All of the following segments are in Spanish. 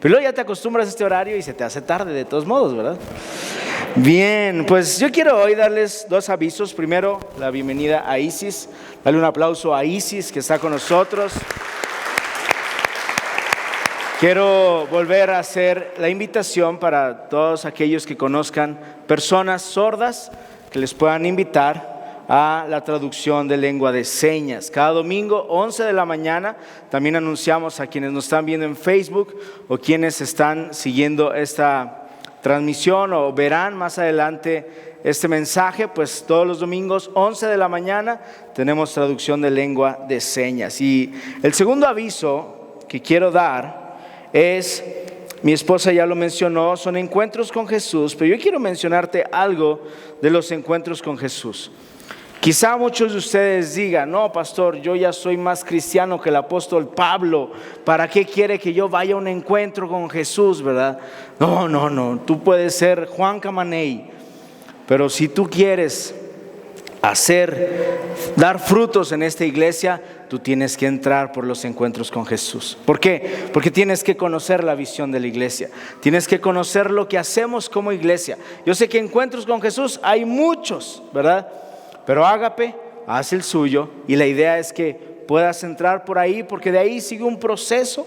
Pero luego ya te acostumbras a este horario y se te hace tarde de todos modos, ¿verdad? Bien, pues yo quiero hoy darles dos avisos. Primero, la bienvenida a Isis. Dale un aplauso a Isis que está con nosotros. Quiero volver a hacer la invitación para todos aquellos que conozcan personas sordas, que les puedan invitar a la traducción de lengua de señas. Cada domingo, 11 de la mañana, también anunciamos a quienes nos están viendo en Facebook o quienes están siguiendo esta transmisión o verán más adelante este mensaje, pues todos los domingos, 11 de la mañana, tenemos traducción de lengua de señas. Y el segundo aviso que quiero dar es, mi esposa ya lo mencionó, son encuentros con Jesús, pero yo quiero mencionarte algo de los encuentros con Jesús. Quizá muchos de ustedes digan, no, pastor, yo ya soy más cristiano que el apóstol Pablo, ¿para qué quiere que yo vaya a un encuentro con Jesús, verdad? No, tú puedes ser Juan Camaney, pero si tú quieres dar frutos en esta iglesia, tú tienes que entrar por los encuentros con Jesús. ¿Por qué? Porque tienes que conocer la visión de la iglesia, tienes que conocer lo que hacemos como iglesia. Yo sé que encuentros con Jesús hay muchos, ¿verdad? Pero Ágape hace el suyo y la idea es que puedas entrar por ahí, porque de ahí sigue un proceso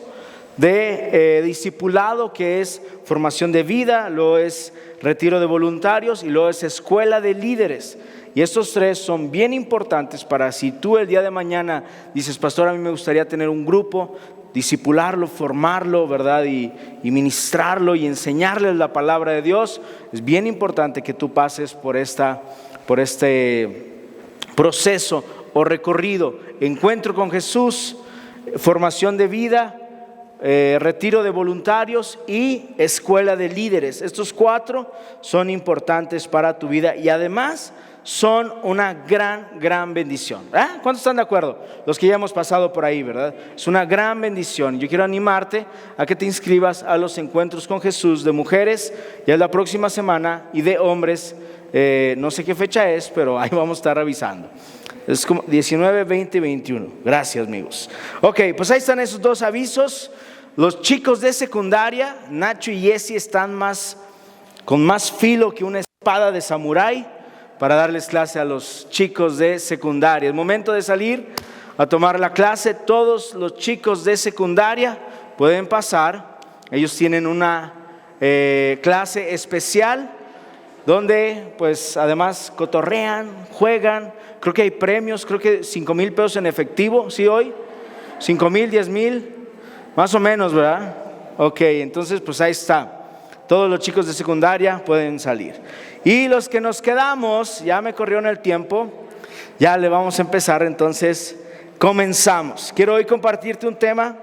de discipulado que es formación de vida, luego es retiro de voluntarios y luego es escuela de líderes. Y estos tres son bien importantes para si tú el día de mañana dices, pastor, a mí me gustaría tener un grupo, discipularlo, formarlo, ¿verdad? Y ministrarlo y enseñarles la palabra de Dios. Es bien importante que tú pases por este proceso o recorrido: encuentro con Jesús, formación de vida, retiro de voluntarios y escuela de líderes. Estos 4 son importantes para tu vida y además son una gran bendición. ¿Cuántos están de acuerdo? Los que ya hemos pasado por ahí, ¿verdad? Es una gran bendición. Yo quiero animarte a que te inscribas a los encuentros con Jesús de mujeres, ya es la próxima semana, y de hombres, no sé qué fecha es, pero ahí vamos a estar avisando. Es como 19, 20 y 21. Gracias, amigos. Ok, pues ahí están esos dos avisos. Los chicos de secundaria, Nacho y Jesse, están con más filo que una espada de samurái para darles clase a los chicos de secundaria. Es momento de salir a tomar la clase. Todos los chicos de secundaria pueden pasar. Ellos tienen una clase especial donde pues además cotorrean, juegan. Creo que hay premios, creo que 5,000 pesos en efectivo, ¿sí hoy? 5,000, 10,000, más o menos, ¿verdad? Ok, entonces pues ahí está. Todos los chicos de secundaria pueden salir. Y los que nos quedamos, ya me corrió en el tiempo, ya le vamos a empezar, entonces comenzamos. Quiero hoy compartirte un tema.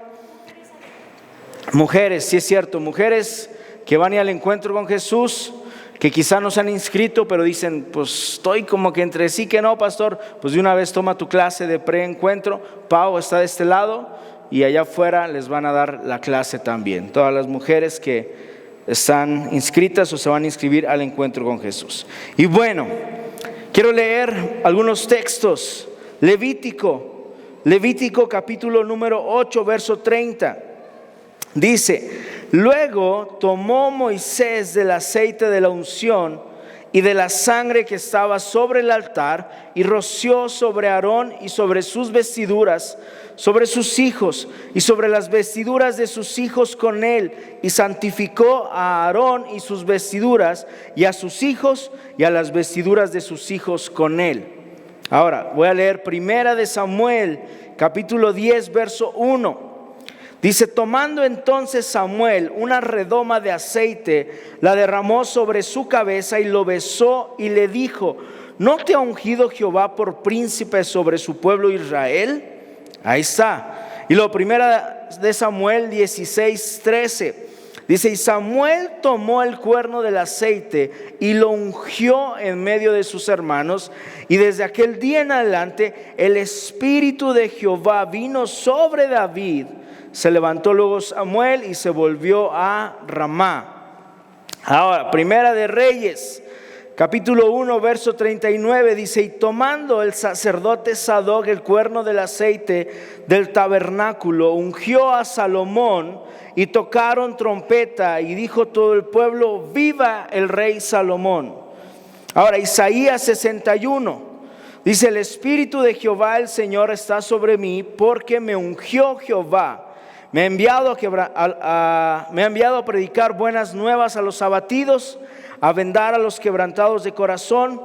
Mujeres, sí es cierto, mujeres que van a ir al encuentro con Jesús, que quizá no se han inscrito, pero dicen, pues estoy como que entre sí que no, pastor. Pues de una vez toma tu clase de preencuentro. Pau está de este lado y allá afuera les van a dar la clase también. Todas las mujeres que están inscritas o se van a inscribir al encuentro con Jesús. Y bueno, quiero leer algunos textos. Levítico capítulo número 8, verso 30. Dice: luego tomó Moisés del aceite de la unción y de la sangre que estaba sobre el altar y roció sobre Aarón y sobre sus vestiduras, sobre sus hijos y sobre las vestiduras de sus hijos con él, y santificó a Aarón y sus vestiduras, y a sus hijos y a las vestiduras de sus hijos con él. Ahora voy a leer Primera de Samuel capítulo 10 verso 1. Dice: tomando entonces Samuel una redoma de aceite, la derramó sobre su cabeza y lo besó y le dijo: ¿no te ha ungido Jehová por príncipe sobre su pueblo Israel? Ahí está. Y lo Primera de Samuel 16:13 dice: y Samuel tomó el cuerno del aceite y lo ungió en medio de sus hermanos, y desde aquel día en adelante el Espíritu de Jehová vino sobre David. Se levantó luego Samuel y se volvió a Ramá. Ahora, Primera de Reyes capítulo 1, verso 39 dice: y tomando el sacerdote Sadoc el cuerno del aceite del tabernáculo, ungió a Salomón, y tocaron trompeta, y dijo todo el pueblo: viva el rey Salomón. Ahora, Isaías 61 dice: el Espíritu de Jehová el Señor está sobre mí, porque me ungió Jehová. Me ha enviado a predicar buenas nuevas a los abatidos, a vendar a los quebrantados de corazón,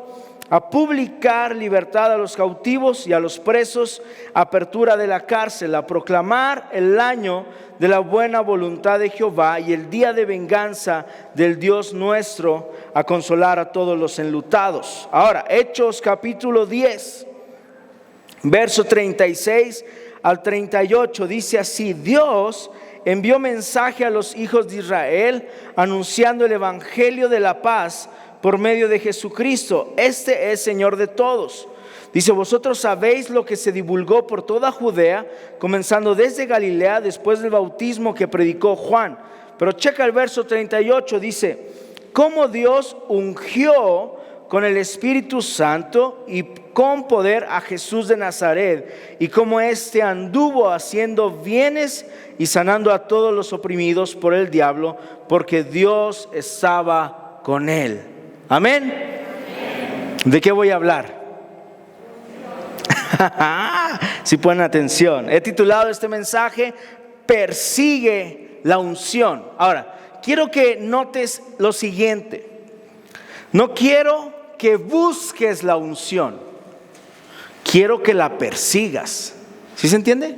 a publicar libertad a los cautivos y a los presos, apertura de la cárcel, a proclamar el año de la buena voluntad de Jehová y el día de venganza del Dios nuestro, a consolar a todos los enlutados. Ahora, Hechos capítulo 10, verso 36 al 38 dice así: Dios envió mensaje a los hijos de Israel anunciando el evangelio de la paz por medio de Jesucristo. Este es Señor de todos. Dice: vosotros sabéis lo que se divulgó por toda Judea, comenzando desde Galilea, después del bautismo que predicó Juan. Pero checa el verso 38, dice: cómo Dios ungió con el Espíritu Santo y con poder a Jesús de Nazaret, y cómo éste anduvo haciendo bienes y sanando a todos los oprimidos por el diablo, porque Dios estaba con él. Amén. ¿De qué voy a hablar? Si ponen atención, he titulado este mensaje: persigue la unción. Ahora, quiero que notes lo siguiente: no quiero que busques la unción, quiero que la persigas. ¿Sí se entiende?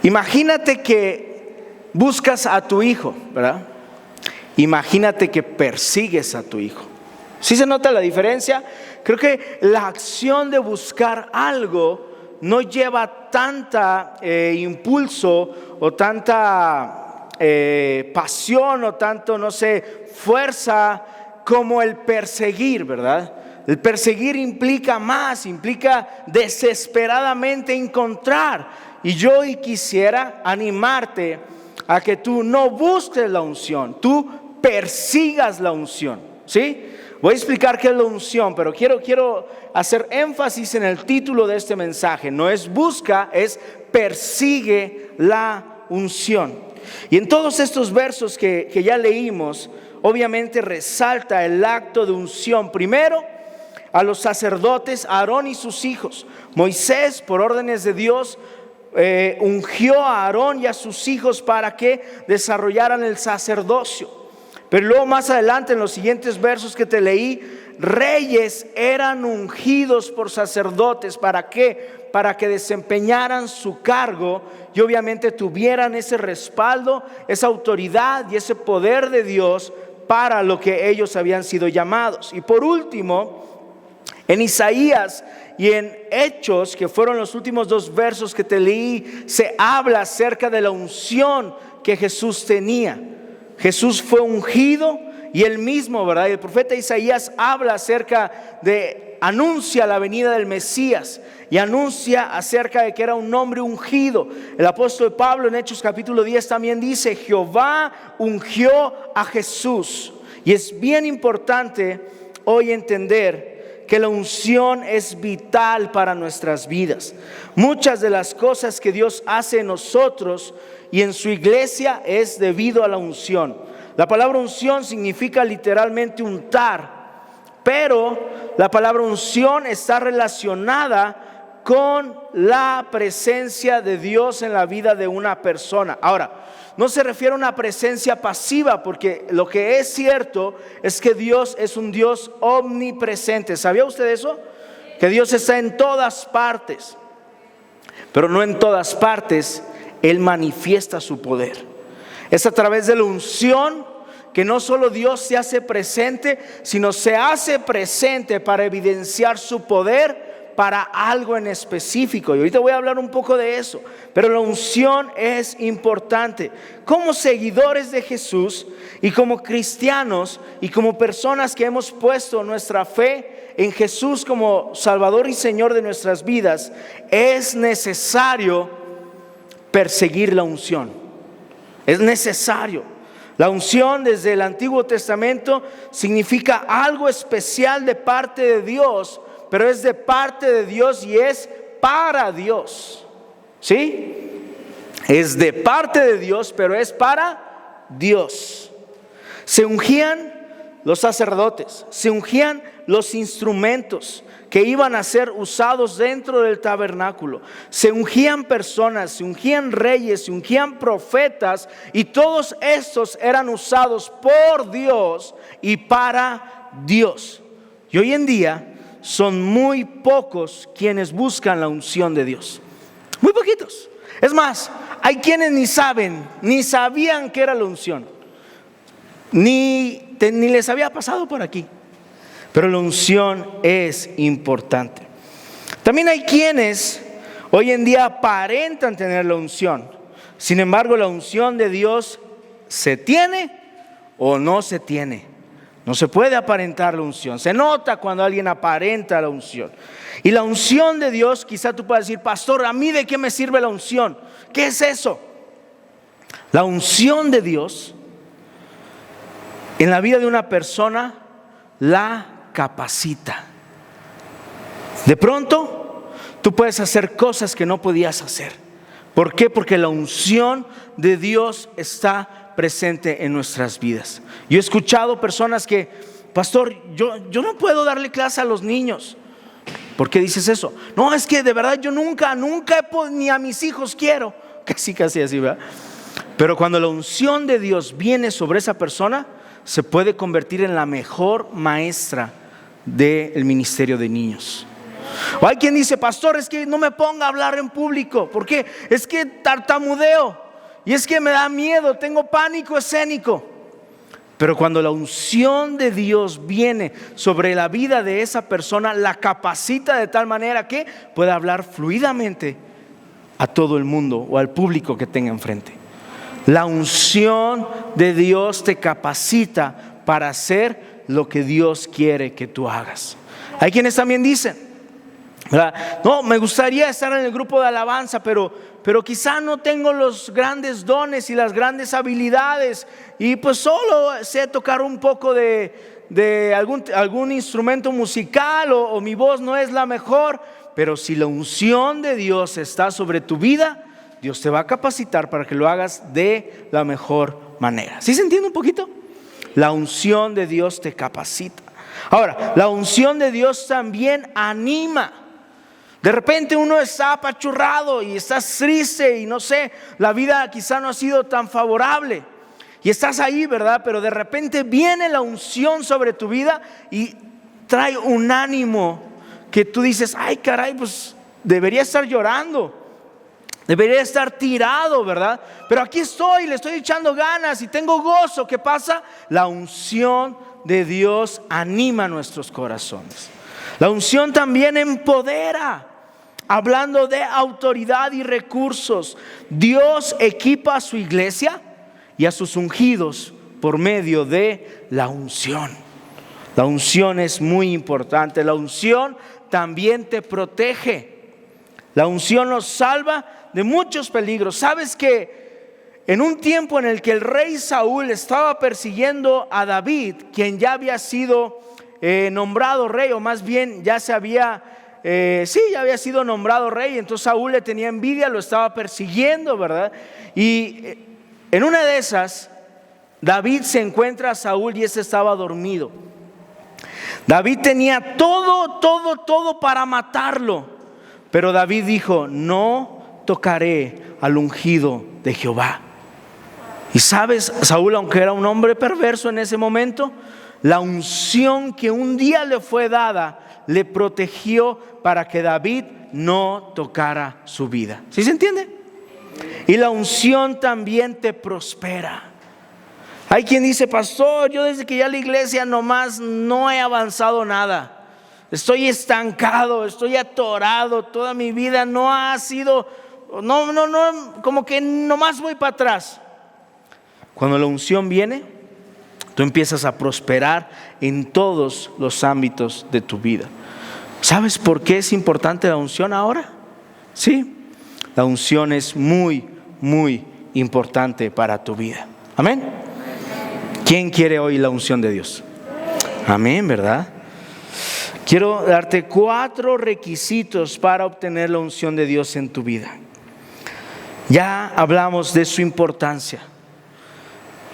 Imagínate que buscas a tu hijo, ¿verdad? Imagínate que persigues a tu hijo. ¿Sí se nota la diferencia? Creo que la acción de buscar algo no lleva tanta impulso o tanta pasión o tanto, no sé, fuerza como el perseguir, ¿verdad? El perseguir implica más, implica desesperadamente encontrar. Y yo quisiera animarte a que tú no busques la unción, tú persigas la unción, ¿sí? Voy a explicar qué es la unción, pero quiero hacer énfasis en el título de este mensaje. No es busca, es persigue la unción. Y en todos estos versos que ya leímos, obviamente resalta el acto de unción. Primero, a los sacerdotes, Aarón y sus hijos. Moisés, por órdenes de Dios, ungió a Aarón y a sus hijos para que desarrollaran el sacerdocio. Pero luego más adelante, en los siguientes versos que te leí, reyes eran ungidos por sacerdotes. ¿Para qué? Para que desempeñaran su cargo y obviamente tuvieran ese respaldo, esa autoridad y ese poder de Dios para lo que ellos habían sido llamados. Y por último, en Isaías y en Hechos, que fueron los últimos dos versos que te leí, se habla acerca de la unción que Jesús tenía. Jesús fue ungido y él mismo, ¿verdad? Y el profeta Isaías habla acerca de, anuncia la venida del Mesías y anuncia acerca de que era un hombre ungido. El apóstol Pablo en Hechos capítulo 10 también dice: Jehová ungió a Jesús. Y es bien importante hoy entender que la unción es vital para nuestras vidas. Muchas de las cosas que Dios hace en nosotros y en su iglesia es debido a la unción. La palabra unción significa literalmente untar, pero la palabra unción está relacionada con la presencia de Dios en la vida de una persona. Ahora, no se refiere a una presencia pasiva, porque lo que es cierto es que Dios es un Dios omnipresente. ¿Sabía usted eso? Que Dios está en todas partes, pero no en todas partes Él manifiesta su poder. Es a través de la unción que no solo Dios se hace presente, sino se hace presente para evidenciar su poder para algo en específico. Y ahorita voy a hablar un poco de eso. Pero la unción es importante. Como seguidores de Jesús y como cristianos y como personas que hemos puesto nuestra fe en Jesús como Salvador y Señor de nuestras vidas, es necesario perseguir la unción. Es necesario. La unción desde el Antiguo Testamento significa algo especial de parte de Dios, pero es de parte de Dios y es para Dios. ¿Sí? Es de parte de Dios, pero es para Dios. Se ungían los sacerdotes, se ungían los instrumentos que iban a ser usados dentro del tabernáculo. Se ungían personas, se ungían reyes, se ungían profetas, y todos estos eran usados por Dios y para Dios. Y hoy en día son muy pocos quienes buscan la unción de Dios. Muy poquitos. Es más, hay quienes ni sabían que era la unción. Ni les había pasado por aquí. Pero la unción es importante. También hay quienes hoy en día aparentan tener la unción. Sin embargo, la unción de Dios se tiene o no se tiene. No se puede aparentar la unción. Se nota cuando alguien aparenta la unción. Y la unción de Dios, quizá tú puedas decir: pastor, ¿a mí de qué me sirve la unción? ¿Qué es eso? La unción de Dios en la vida de una persona la capacita. De pronto tú puedes hacer cosas que no podías hacer. ¿Por qué? Porque la unción de Dios está presente en nuestras vidas. Yo he escuchado personas que: pastor, yo no puedo darle clase a los niños. ¿Por qué dices eso? No, es que de verdad yo nunca ni a mis hijos quiero. Casi así, ¿verdad? Pero cuando la unción de Dios viene sobre esa persona, se puede convertir en la mejor maestra del ministerio de niños. O hay quien dice: pastor, es que no me ponga a hablar en público. ¿Por qué? Es que tartamudeo, y es que me da miedo, tengo pánico escénico. Pero cuando la unción de Dios viene sobre la vida de esa persona, la capacita de tal manera que puede hablar fluidamente a todo el mundo o al público que tenga enfrente. La unción de Dios te capacita para hacer lo que Dios quiere que tú hagas. Hay quienes también dicen: no, me gustaría estar en el grupo de alabanza, pero quizá no tengo los grandes dones y las grandes habilidades, y pues solo sé tocar un poco de algún instrumento musical, o mi voz no es la mejor. Pero si la unción de Dios está sobre tu vida, Dios te va a capacitar para que lo hagas de la mejor manera. ¿Sí se entiende un poquito? La unción de Dios te capacita. Ahora, la unción de Dios también anima. De repente uno está apachurrado y estás triste y no sé, la vida quizá no ha sido tan favorable. Y estás ahí, ¿verdad? Pero de repente viene la unción sobre tu vida y trae un ánimo que tú dices: ay caray, pues debería estar llorando. Debería estar tirado, ¿verdad? Pero aquí estoy, le estoy echando ganas y tengo gozo. ¿Qué pasa? La unción de Dios anima nuestros corazones. La unción también empodera. Hablando de autoridad y recursos, Dios equipa a su iglesia y a sus ungidos por medio de la unción. La unción es muy importante. La unción también te protege. La unción nos salva de muchos peligros. ¿Sabes que en un tiempo en el que el rey Saúl estaba persiguiendo a David, quien ya había sido nombrado rey, o más bien ya había sido nombrado rey? Entonces Saúl le tenía envidia, lo estaba persiguiendo, ¿verdad? Y en una de esas, David se encuentra a Saúl y este estaba dormido. David tenía todo para matarlo, pero David dijo: no tocaré al ungido de Jehová. Y sabes, Saúl, aunque era un hombre perverso en ese momento, la unción que un día le fue dada le protegió para que David no tocara su vida. ¿Sí se entiende? Y la unción también te prospera. Hay quien dice: pastor, yo desde que ya la iglesia nomás no he avanzado nada. Estoy estancado, estoy atorado, toda mi vida no ha sido, como que nomás voy para atrás. Cuando la unción viene, tú empiezas a prosperar en todos los ámbitos de tu vida. ¿Sabes por qué es importante la unción ahora? Sí, la unción es muy, muy importante para tu vida. Amén. ¿Quién quiere hoy la unción de Dios? Amén, ¿verdad? Quiero darte 4 requisitos para obtener la unción de Dios en tu vida. Ya hablamos de su importancia.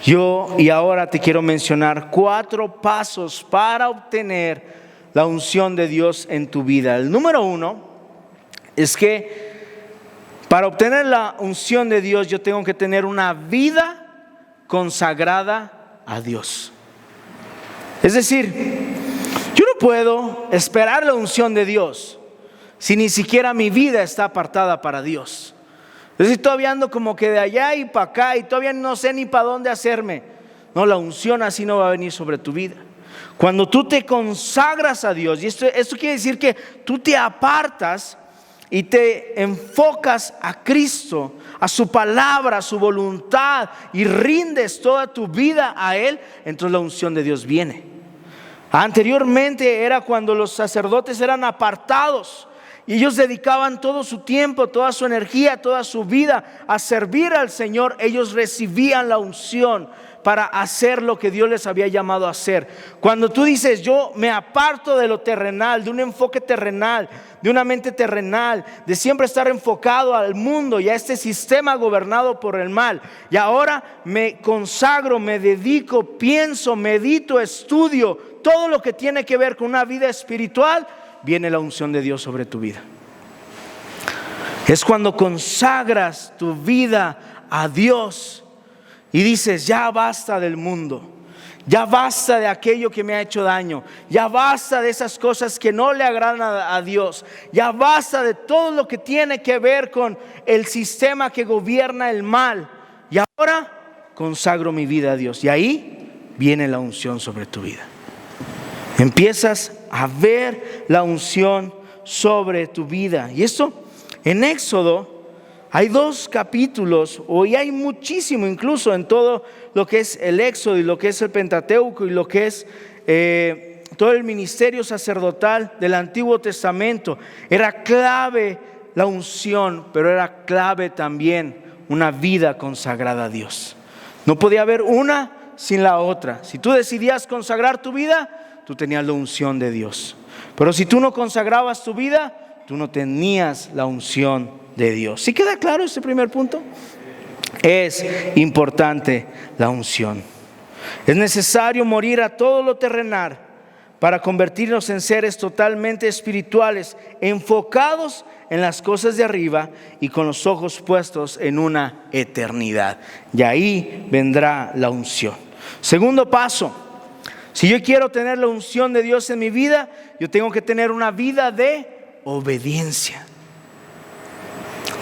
Y ahora te quiero mencionar 4 pasos para obtener la unción de Dios en tu vida. El número 1 es que para obtener la unción de Dios yo tengo que tener una vida consagrada a Dios. Es decir, yo no puedo esperar la unción de Dios si ni siquiera mi vida está apartada para Dios. Es decir, todavía ando como que de allá y para acá y todavía no sé ni para dónde hacerme. No, la unción así no va a venir sobre tu vida. Cuando tú te consagras a Dios, y esto quiere decir que tú te apartas y te enfocas a Cristo, a su palabra, a su voluntad, y rindes toda tu vida a Él, entonces la unción de Dios viene. Anteriormente era cuando los sacerdotes eran apartados y ellos dedicaban todo su tiempo, toda su energía, toda su vida a servir al Señor. Ellos recibían la unción para hacer lo que Dios les había llamado a hacer. Cuando tú dices, yo me aparto de lo terrenal, de un enfoque terrenal, de una mente terrenal, de siempre estar enfocado al mundo y a este sistema gobernado por el mal, y ahora me consagro, me dedico, pienso, medito, estudio todo lo que tiene que ver con una vida espiritual, viene la unción de Dios sobre tu vida. Es cuando consagras tu vida a Dios y dices, ya basta del mundo, ya basta de aquello que me ha hecho daño, ya basta de esas cosas que no le agradan a Dios, ya basta de todo lo que tiene que ver con el sistema que gobierna el mal, y ahora consagro mi vida a Dios. Y ahí viene la unción sobre tu vida. Empiezas a ver la unción sobre tu vida. Y esto en Éxodo hay 2 capítulos, y hay muchísimo incluso en todo lo que es el Éxodo y lo que es el Pentateuco y lo que es todo el ministerio sacerdotal del Antiguo Testamento. Era clave la unción, pero era clave también una vida consagrada a Dios. No podía haber una sin la otra. Si tú decidías consagrar tu vida, tú tenías la unción de Dios. Pero si tú no consagrabas tu vida, tú no tenías la unción de Dios. ¿Sí queda claro este primer punto? Es importante la unción. Es necesario morir a todo lo terrenal para convertirnos en seres totalmente espirituales, enfocados en las cosas de arriba y con los ojos puestos en una eternidad. Y ahí vendrá la unción. Segundo paso. Si yo quiero tener la unción de Dios en mi vida, yo tengo que tener una vida de obediencia.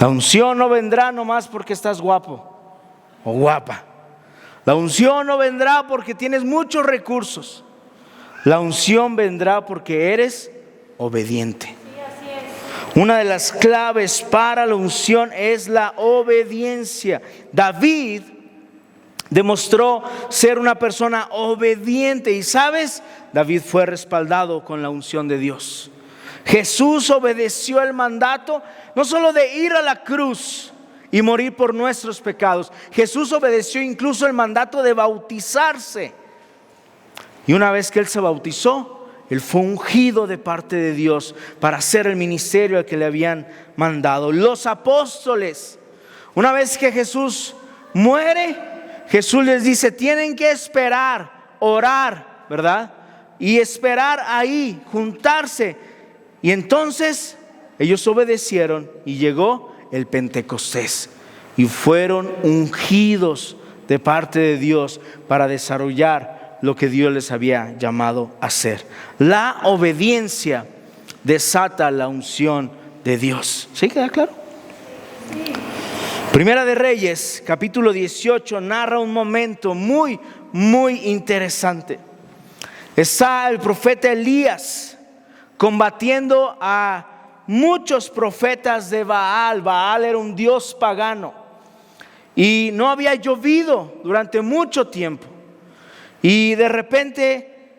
La unción no vendrá nomás porque estás guapo o guapa. La unción no vendrá porque tienes muchos recursos. La unción vendrá porque eres obediente. Sí, así es. Una de las claves para la unción es la obediencia. David demostró ser una persona obediente, y ¿sabes? David fue respaldado con la unción de Dios. Jesús obedeció el mandato no solo de ir a la cruz y morir por nuestros pecados. Jesús obedeció incluso el mandato de bautizarse. Y una vez que Él se bautizó, Él fue ungido de parte de Dios para hacer el ministerio al que le habían mandado. Los apóstoles, una vez que Jesús muere, Jesús les dice, tienen que esperar, orar, ¿verdad? Y esperar ahí, juntarse. Y entonces ellos obedecieron y llegó el Pentecostés. Y fueron ungidos de parte de Dios para desarrollar lo que Dios les había llamado a hacer. La obediencia desata la unción de Dios. ¿Sí queda claro? Primera de Reyes, capítulo 18, narra un momento muy interesante. Está el profeta Elías combatiendo a muchos profetas de Baal. Baal era un dios pagano y no había llovido durante mucho tiempo. Y de repente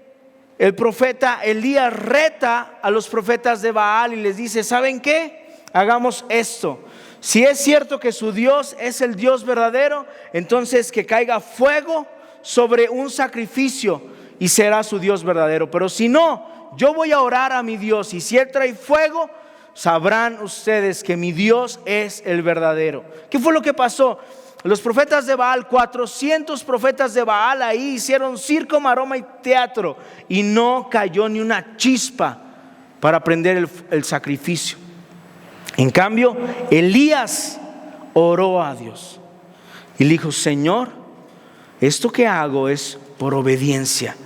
el profeta Elías reta a los profetas de Baal y les dice, ¿saben qué? Hagamos esto. Si es cierto que su Dios es el Dios verdadero, entonces que caiga fuego sobre un sacrificio y será su Dios verdadero. Pero si no, yo voy a orar a mi Dios, y si Él trae fuego, sabrán ustedes que mi Dios es el verdadero. ¿Qué fue lo que pasó? Los profetas de Baal, 400 profetas de Baal ahí hicieron circo, maroma y teatro, y no cayó ni una chispa para prender el sacrificio. En cambio, Elías oró a Dios y le dijo: Señor, esto que hago es por obediencia,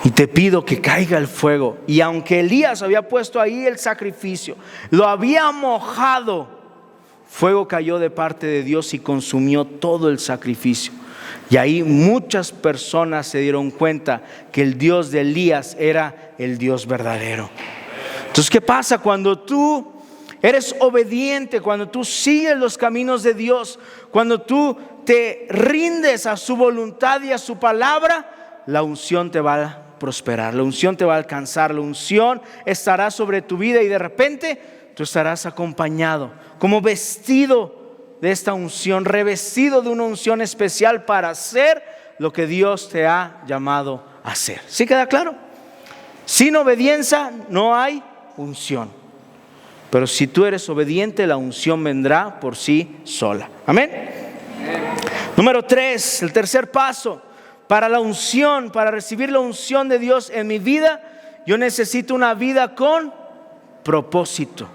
y te pido que caiga el fuego. Y aunque Elías había puesto ahí el sacrificio, lo había mojado, fuego cayó de parte de Dios y consumió todo el sacrificio. Y ahí muchas personas se dieron cuenta que el Dios de Elías era el Dios verdadero. Entonces, ¿qué pasa cuando tú eres obediente, cuando tú sigues los caminos de Dios, cuando tú te rindes a su voluntad y a su palabra? La unción te va a prosperar, la unción te va a alcanzar, la unción estará sobre tu vida, y de repente tú estarás acompañado, como vestido de esta unción, revestido de una unción especial para hacer lo que Dios te ha llamado a hacer. ¿Sí queda claro? Sin obediencia no hay unción, pero si tú eres obediente, la unción vendrá por sí sola. Amén. Número 3, el tercer paso para la unción, para recibir la unción de Dios en mi vida, yo necesito una vida con propósito.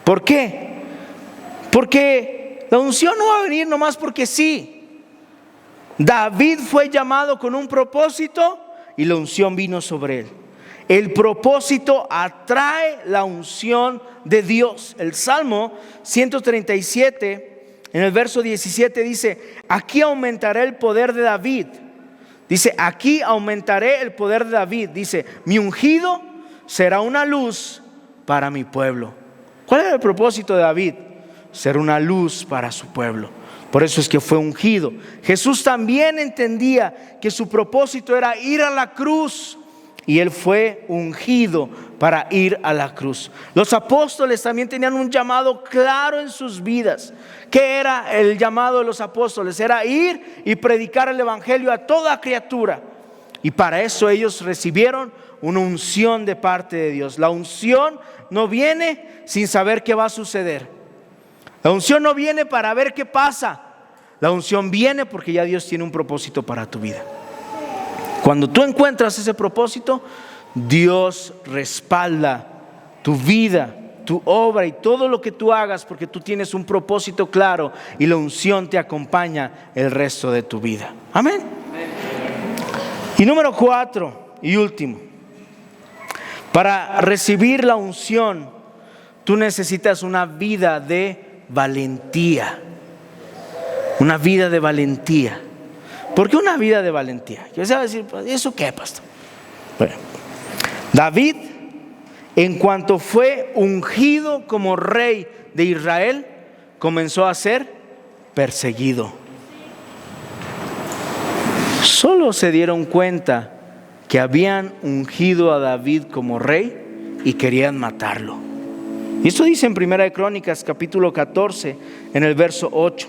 ¿Por qué? Porque la unción no va a venir nomás porque sí. David fue llamado con un propósito y la unción vino sobre él. El propósito atrae la unción de Dios. El Salmo 137, en el verso 17 dice: aquí aumentaré el poder de David. Dice: aquí aumentaré el poder de David. Dice: mi ungido será una luz para mi pueblo. ¿Cuál era el propósito de David? Ser una luz para su pueblo. Por eso es que fue ungido. Jesús también entendía que su propósito era ir a la cruz, y Él fue ungido para ir a la cruz. Los apóstoles también tenían un llamado claro en sus vidas. ¿Qué era el llamado de los apóstoles? Era ir y predicar el evangelio a toda criatura. Y para eso ellos recibieron una unción de parte de Dios. La unción no viene sin saber qué va a suceder. La unción no viene para ver qué pasa. La unción viene porque ya Dios tiene un propósito para tu vida. Cuando tú encuentras ese propósito, Dios respalda tu vida, tu obra y todo lo que tú hagas, porque tú tienes un propósito claro y la unción te acompaña el resto de tu vida. Amén. Y número 4 y último, para recibir la unción, tú necesitas una vida de valentía. Una vida de valentía. ¿Por qué una vida de valentía? Yo se va a decir: ¿eso qué, pastor? Bueno, David, en cuanto fue ungido como rey de Israel, comenzó a ser perseguido. Solo se dieron cuenta que habían ungido a David como rey y querían matarlo. Y esto dice en Primera de Crónicas, capítulo 14, en el verso 8.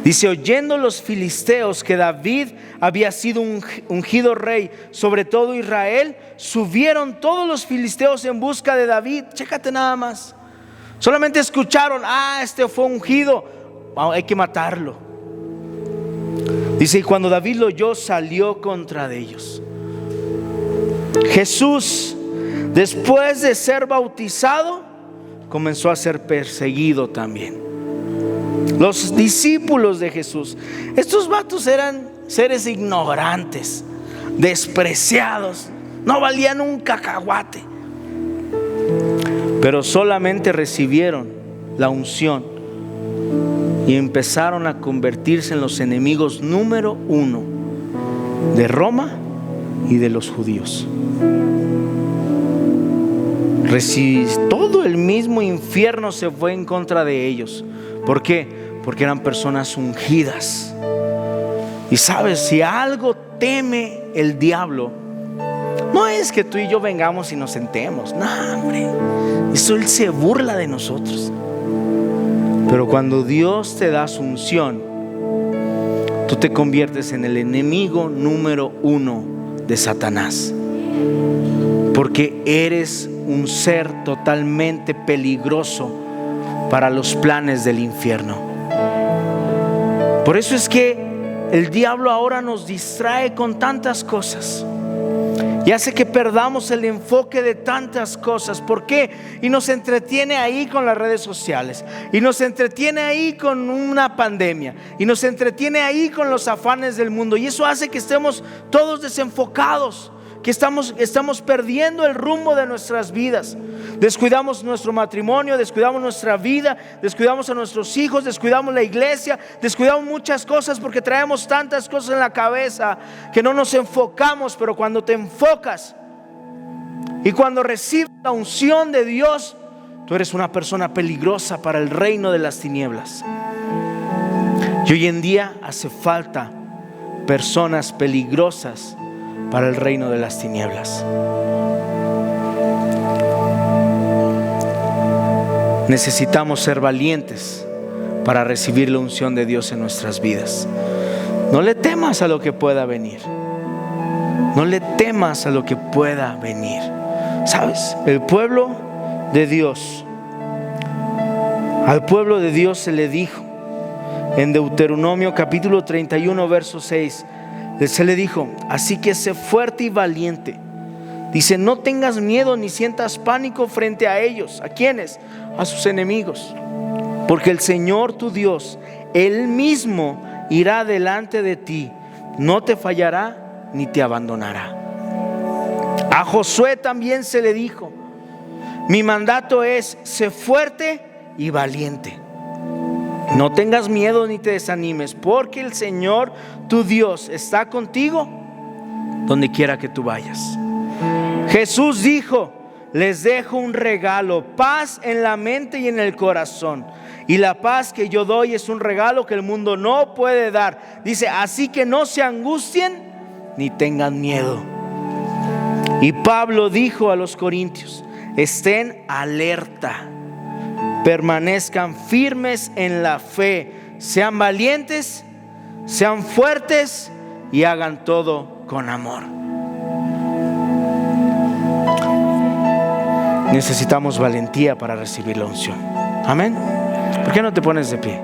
Dice: oyendo los filisteos que David había sido ungido rey sobre todo Israel, subieron todos los filisteos en busca de David. Chécate nada más. Solamente escucharon: este fue ungido, hay que matarlo. Dice: y cuando David lo oyó, salió contra ellos. Jesús, después de ser bautizado, comenzó a ser perseguido también. Los discípulos de Jesús, estos vatos eran seres ignorantes, despreciados, no valían un cacahuate, pero solamente recibieron la unción y empezaron a convertirse en los enemigos número 1 de Roma y de los judíos. Todo el mismo infierno se fue en contra de ellos. ¿Por qué? Porque eran personas ungidas. Y sabes, si algo teme el diablo, no es que tú y yo vengamos y nos sentemos. No, hombre, eso él se burla de nosotros. Pero cuando Dios te da su unción, tú te conviertes en el enemigo número 1 de Satanás, porque eres un ser totalmente peligroso para los planes del infierno. Por eso es que el diablo ahora nos distrae con tantas cosas y hace que perdamos el enfoque de tantas cosas. ¿Por qué? Y nos entretiene ahí con las redes sociales, y nos entretiene ahí con una pandemia, y nos entretiene ahí con los afanes del mundo, y eso hace que estemos todos desenfocados, que estamos perdiendo el rumbo de nuestras vidas. Descuidamos nuestro matrimonio, descuidamos nuestra vida, descuidamos a nuestros hijos, descuidamos la iglesia, descuidamos muchas cosas porque traemos tantas cosas en la cabeza que no nos enfocamos. Pero cuando te enfocas y cuando recibes la unción de Dios, tú eres una persona peligrosa para el reino de las tinieblas. Y hoy en día hace falta personas peligrosas para el reino de las tinieblas. Necesitamos ser valientes para recibir la unción de Dios en nuestras vidas. No le temas a lo que pueda venir. No le temas a lo que pueda venir. ¿Sabes? El pueblo de Dios, al pueblo de Dios se le dijo en Deuteronomio capítulo 31 verso 6, se le dijo: así que sé fuerte y valiente. Dice: no tengas miedo ni sientas pánico frente a ellos. ¿A quiénes? A sus enemigos. Porque el Señor tu Dios, Él mismo irá delante de ti. No te fallará ni te abandonará. A Josué también se le dijo: mi mandato es: sé fuerte y valiente. No tengas miedo ni te desanimes, porque el Señor tu Dios está contigo donde quiera que tú vayas. Jesús dijo: les dejo un regalo, paz en la mente y en el corazón. Y la paz que yo doy es un regalo que el mundo no puede dar. Dice: así que no se angustien ni tengan miedo. Y Pablo dijo a los corintios: estén alerta, permanezcan firmes en la fe, sean valientes, sean fuertes y hagan todo con amor. Necesitamos valentía para recibir la unción. Amén. ¿Por qué no te pones de pie?